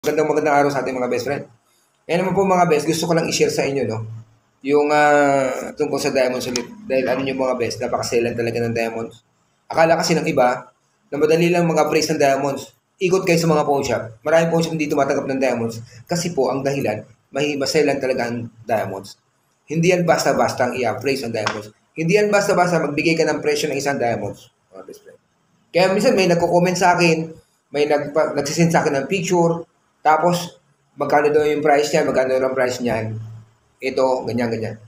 Magandang araw sa ating mga best friend. Ngayon naman po mga best, gusto ko lang i-share sa inyo, no? Yung tungkol sa diamonds ulit. Dahil ano yung mga best, napakaselan talaga ng diamonds. Akala kasi ng iba, na madali lang mag-appraise ng diamonds. Ikot kayo sa mga pawn shop. Maraming pawn shop hindi tumatanggap ng diamonds. Kasi po, ang dahilan, maselan talaga ang diamonds. Hindi yan basta-basta ang i-appraise ang diamonds. Hindi yan basta-basta magbigay ka ng presyo ng isang diamonds, mga best friend. Kaya minsan may nagko-comment sa akin, may nagsisend sa akin ng picture, tapos magkano daw yung price niya, magkano daw ang price niyan. Ito, ganyan, ganyan.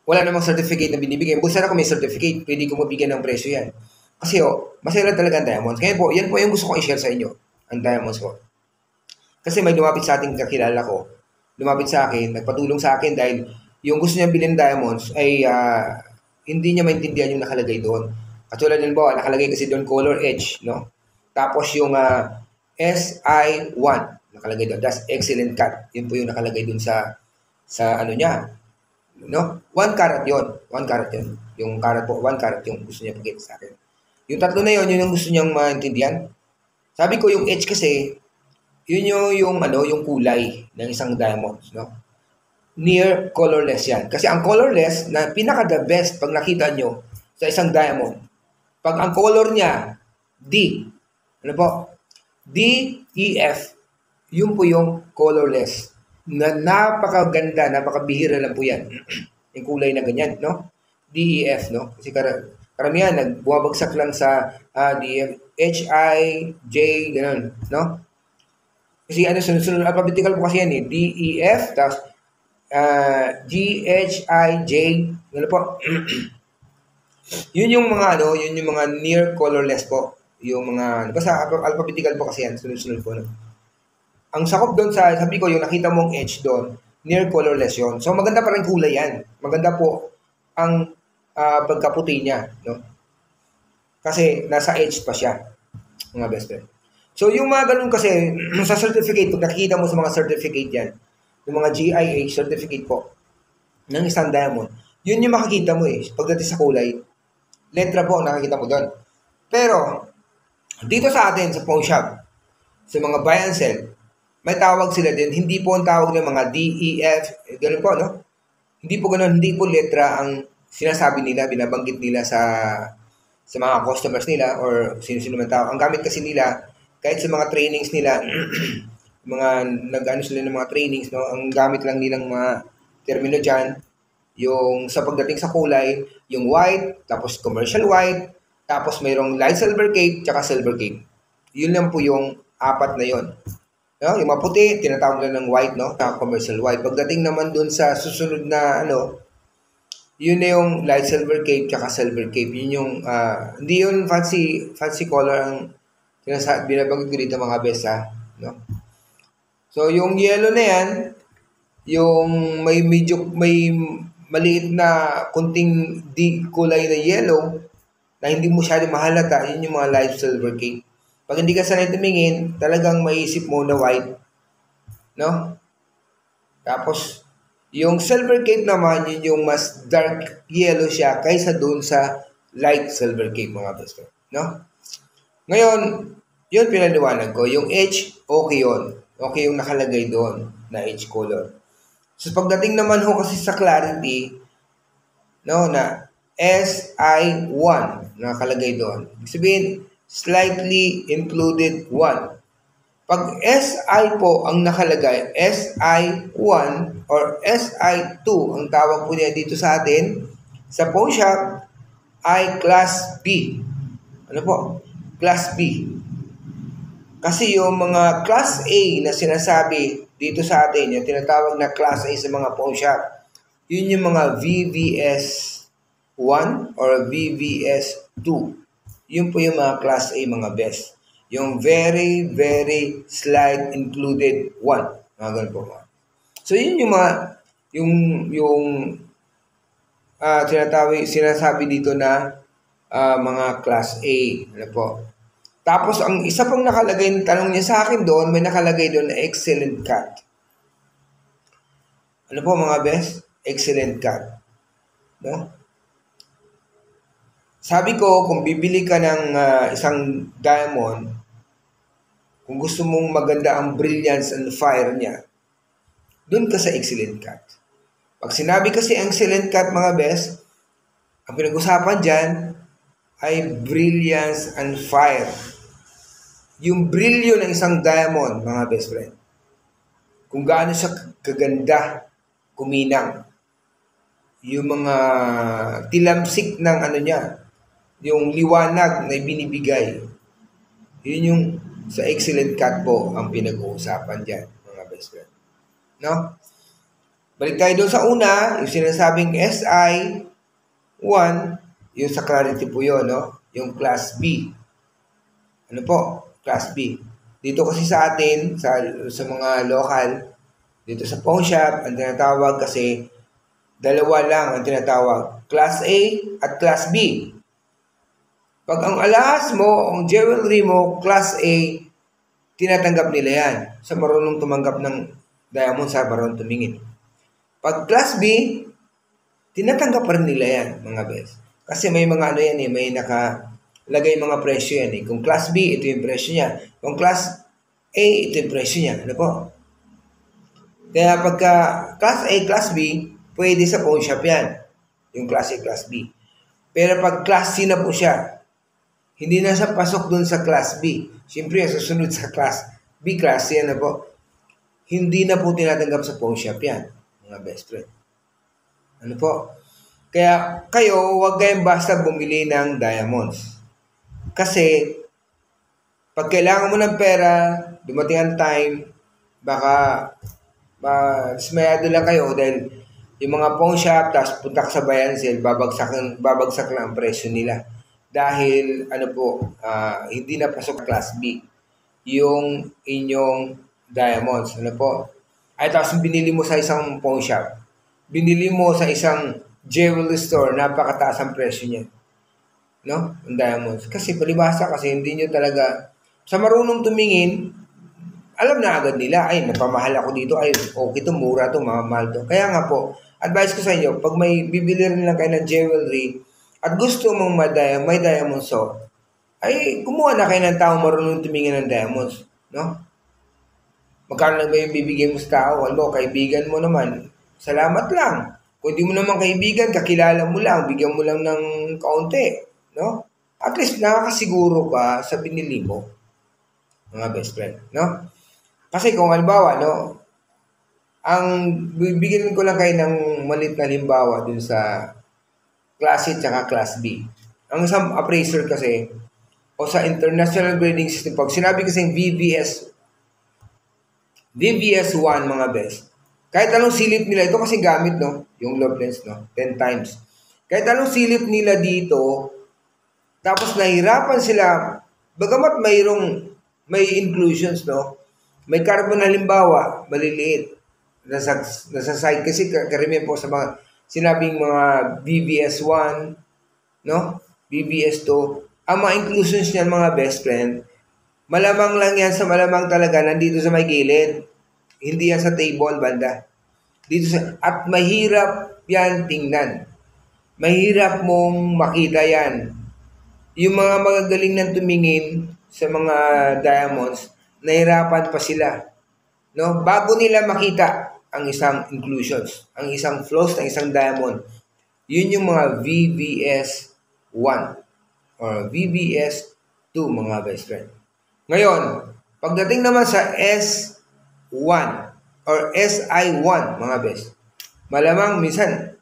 Wala namang certificate na binibigay. Busa na kung may certificate, pwede ko mabigyan ng presyo yan. Kasi masaya talaga ang diamonds. Kaya po, yan po yung gusto ko i-share sa inyo, ang diamonds ko. Kasi may lumapit sa ating kakilala ko, lumapit sa akin, nagpatulong sa akin dahil yung gusto niya bilhin diamonds ay hindi niya maintindihan yung nakalagay doon. Katulad din po, nakalagay kasi doon color edge, no? Tapos yung SI1, nakalagay doon. That's excellent cut. Yun po yung nakalagay doon sa ano niya, no? 1 carat yon, 1 carat yon. Yung carat po, 1 carat yung gusto niya pakita sa akin. Yung tatlo na yon, yun yung gusto niyang maintindihan. Sabi ko yung edge kasi, yun yung kulay ng isang diamond, no? Near colorless yan. Kasi ang colorless, na pinaka the best pag nakita nyo sa isang diamond, pag ang color niya, D, ano po? D, E, F, yun po yung colorless. Na napakaganda, napakabihira lang po yan. Yung kulay na ganyan, no? D, E, F, no? Kasi karamihan, bumabagsak lang sa D, E, F, H, I, J, ganun, no? Kasi sunod alphabetical po kasi yan eh. D, E, F, tapos G, H, I, J, ano po? yun yung mga near colorless po. Yung mga, basta alphabetical po kasi yan, sunod-sunod po. No? Ang sakop doon sabi ko, yung nakita mong edge doon, near colorless yun. So maganda pa rin kulay yan. Maganda po ang pagkaputi niya. No? Kasi nasa edge pa siya, mga best friend. So yung mga ganun kasi, sa certificate, pag nakikita mo sa mga certificate yan, yung mga GIA certificate po ng isang diamond, yun yung makikita mo eh. Pagdating sa kulay, letra po nakikita mo doon. Pero, dito sa atin, sa pawn shop, sa mga buy and sell, may tawag sila din. Hindi po ang tawag ng mga D, E, F, ganun po, no? Hindi po ganun, hindi po letra ang sinasabi nila, binabanggit nila sa mga customers nila or sino-sino man tao. Ang gamit kasi nila, kahit sa mga trainings nila, mga nag-ano sila ng mga trainings, no? Ang gamit lang nilang mga termino dyan, yung sa pagdating sa kulay, yung white, tapos commercial white, tapos mayroong light silver cape, tsaka silver cape. Yun lang po yung apat na yon. No? Yung maputi, tinatawag lang ng white, no? Tsaka commercial white. Pagdating naman dun sa susunod na yun na yung light silver cape, tsaka silver cape. Yun yung, hindi yun fancy color ang binabanggit ko dito mga besa, no? So, yung yellow na yan, yung may maliit na kunting kulay na yellow na hindi mo masyadong mahalata, yun yung mga light silver cape. Pag hindi ka sanay tumingin, talagang maiisip mo na white, no? Tapos, yung silver cape naman, yun yung mas dark yellow siya kaysa doon sa light silver cape, mga best friend, no? Ngayon, yun pinaliwanag ko. Yung edge, okay yun. Okay yung nakalagay doon na edge color. So pagdating naman ho kasi sa clarity, no, na SI1 nakalagay doon. Ibig sabihin, slightly included 1. Pag SI po ang nakalagay, SI1 or SI2, ang tawag po niya dito sa atin, sa pawn shop, ay Class B. Ano po? Class B. Kasi yung mga Class A na sinasabi dito sa atin, yung tinatawag na Class A sa mga pawn shop, yun yung mga VVS 1 or VVS 2. Yun po yung mga Class A, mga best. Yung very, very slight included 1. Mga ganun po. So yun yung mga, yung sinasabi dito na mga Class A. Ano po? Tapos, ang isa pang nakalagay, tanong niya sa akin doon, may nakalagay doon na excellent cut. Ano po mga best? Excellent cut. No? Sabi ko, kung bibili ka ng isang diamond, kung gusto mong maganda ang brilliance and fire niya, dun ka sa excellent cut. Pag sinabi kasi excellent cut mga best, ang pinag-usapan dyan ay brilliance and fire. Yung brilyo ng isang diamond, mga best friend. Kung gaano siya kaganda, kuminang. Yung mga tilamsik ng ano niya, yung liwanag na binibigay. Yun yung sa excellent cut po ang pinag-uusapan dyan, mga best friend. No? Balik tayo doon sa una, yung sinasabing SI1, yung sa clarity po yun, no? Yung class B. Ano po? Class B. Dito kasi sa atin, sa mga local, dito sa pawn shop, ang tinatawag kasi, dalawa lang ang tinatawag. Class A at Class B. Pag ang alahas mo, ang jewelry mo, Class A, tinatanggap nila yan. Sa marunong tumanggap ng diamond, sa marunong tumingin. Pag Class B, tinatanggap pa rin nila yan, mga best. Kasi may mga ano yan may nakalagay mga presyo yan Kung Class B, ito yung presyo niya. Kung Class A, ito yung presyo niya. Ano po? Kaya pagka Class A, Class B, pwede sa pawn shop yan. Yung Class A, Class B. Pero pag Class C na po siya, hindi na siya pasok dun sa Class B. Siyempre, susunod sa Class B, Class C, ano po? Hindi na po tinatanggap sa pawn shop yan, mga best friend. Ano po? Kaya kayo, huwag kayong basta bumili ng diamonds. Kasi, pag kailangan mo ng pera, dumating ang time, baka dismayado lang kayo dahil yung mga pawn shop, tapos punta ka sa bayan sale, babagsak lang ang presyo nila. Dahil, hindi na pasok Class B yung inyong diamonds. Ano po? Ay, tapos binili mo sa isang pawn shop. Binili mo sa isang jewelry store, napakataas ang presyo niya. No? Ang diamonds. Kasi palibasa kasi hindi nyo talaga, sa marunong tumingin, alam na agad nila, ay, napamahal ako dito, ay, okay to, mura to, mahal to. Kaya nga po, advice ko sa inyo, pag may bibili rin lang kayo ng jewelry, at gusto mong may diamonds ay kumuha na kayo ng tao marunong tumingin ng diamonds. No? Magkano lang ba yung bibigyan mo sa tao? Alam mo, kaibigan mo naman, salamat lang. Kung di mo naman kaibigan, kakilala mo lang, bigyan mo lang ng kaunti. No? At least nakakasiguro ka sa binili mo, mga best friend. No? Kasi kung halimbawa, no, ang bibigyan ko lang kayo ng maliit na halimbawa dun sa Class A at Class B. Ang isang appraiser kasi, o sa International Grading System, pag sinabi kasi VVS1 mga best, kahit anong silip nila, ito kasi gamit, no, yung love lens, no, 10 times. Kahit anong silip nila dito, tapos nahirapan sila, bagamat may inclusions, no, may carbon halimbawa, maliliit, nasa side, kasi karamihan po sa mga sinabing mga BBS1, no? BBS2, ang mga inclusions niyan mga best friend, malamang lang yan sa malamang talaga nandito sa may gilid. Hindi yan sa table, banda. At mahirap yan tingnan. Mahirap mong makita yan. Yung mga magagaling ng tumingin sa mga diamonds, nahirapan pa sila. No? Bago nila makita ang isang inclusions, ang isang flows ng isang diamond, yun yung mga VVS1 or VVS2 mga best friend. Ngayon, pagdating naman sa S1 or SI1 mga best, malamang minsan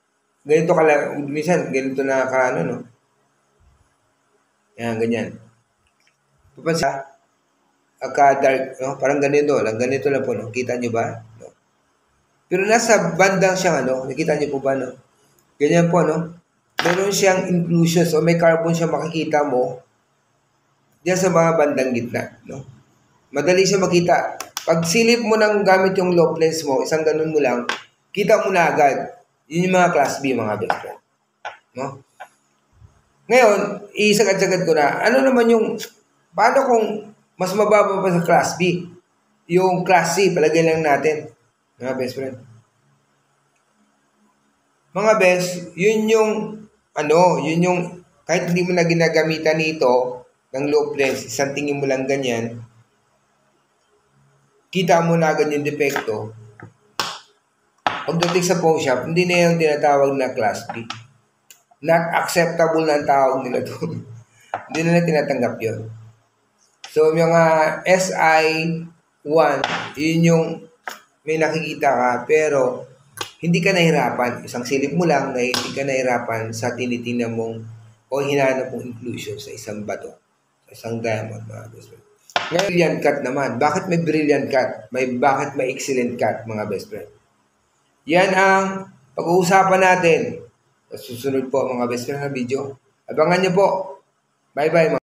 ganito na no? Yan, ganyan. Papansin dark, no? Parang ganito lang po, no? Kita nyo ba? No? Pero nasa bandang siyang, nakita niyo po ba, no? Ganyan po, no? Meron siyang inclusions o may carbon siya makikita mo diyan sa mga bandang gitna, no? Madali siya makita. Pag silip mo ng gamit yung low lens mo, isang ganun mo lang, kita mo na agad. Yun yung mga Class B, mga best friend. No? Ngayon, isagad-sagad ko na, ano naman yung, paano kung mas mababa pa sa Class B? Yung Class C, palagay lang natin. Mga best friend. Mga best, yun yung, kahit hindi mo na ginagamitan nito, ng low lens, isang tingin mo lang ganyan, kita mo na agad yung depekto. Pagdating sa pawn shop, hindi na yung tinatawag na class B. Not acceptable na ang tawag nila doon. Hindi nila tinatanggap yun. So, yung SI1, yun yung may nakikita ka, pero hindi ka nahirapan. Isang silip mo lang na hindi ka nahirapan sa tinitingnan mong o hinahanap mong inclusion sa isang bato, sa isang diamond, mga best friend. Ngayon, brilliant cut naman. Bakit may brilliant cut? Bakit may excellent cut, mga best friend? Yan ang pag-uusapan natin sa susunod po, mga best friend, na video. Abangan nyo po. Bye-bye, mga